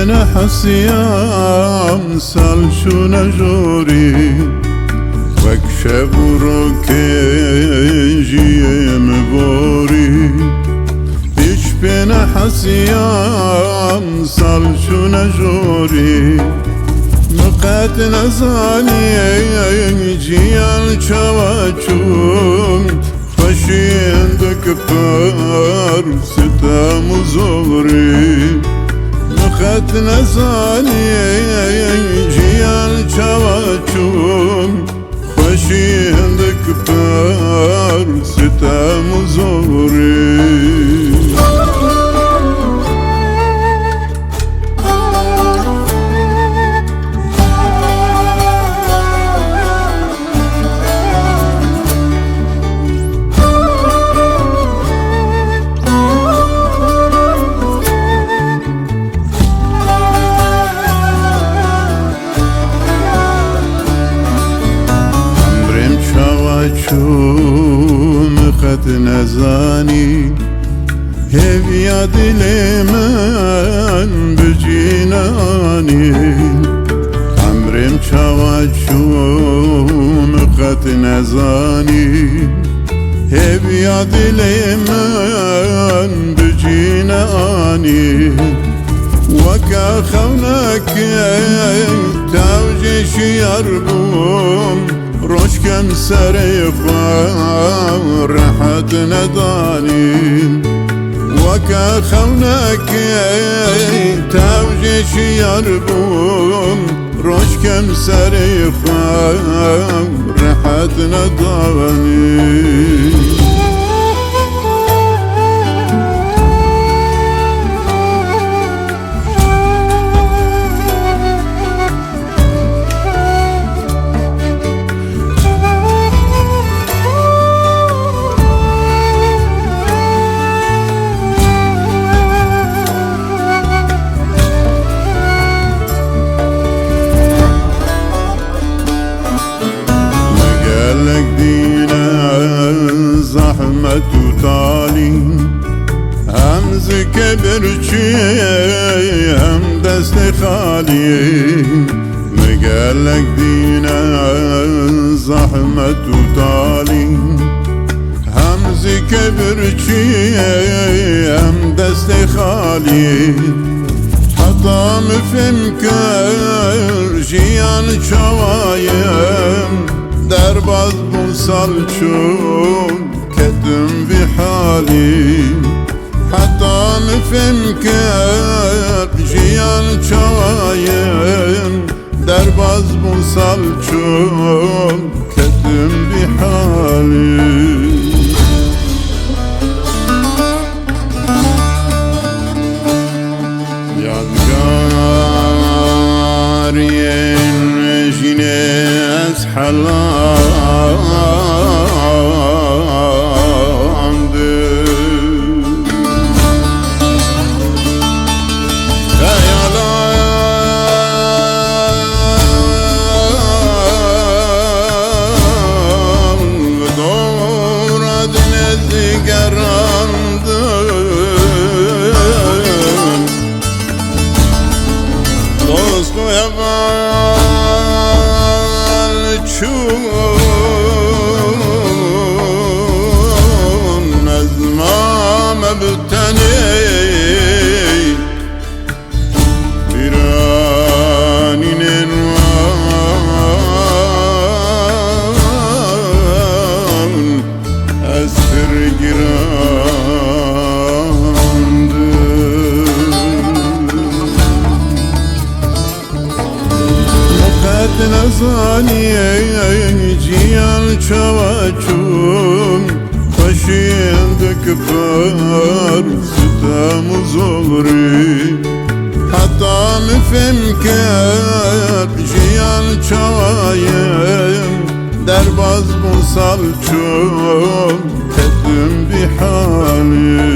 بنا حسيام سالشونا جوري وكشبورو كيجيم بوري إيش بنا حسيام سالشونا جوري مقات نزاني جيال چواچون خشين دكبر ستام زوري مقات نزاني جيال چواچون خشين دكبر ستام زوري مقت نزاني هيا دلي من بجيناني عمرم چاوچو مقت نزاني هيا دلي من بجيناني وكا خونك توجي شيربوم روشكم سريفا رحت نداني وكا خونك توجيش يربوم روشكم سريفا رحت نداني زحمت و تعلیم هم کبرچی هم دست خالی مگلک دینه زحمت و تعلیم هم کبرچی هم دست خالی حتی مفهم کر جیان چوایم در باز بوصل چون كتم بحالي حتى نفنكر جيان شوايم درباز بوصل چون كتم بحالي يادگارين جينيس حلال چون از ما مبتنی بیرانی ننوان از فرگراند مقت نزانی جيال چواچون خشين دكبر ستام زوري حتى مفهم كر جيال چوايم درباز بوصل چون كتم بحالي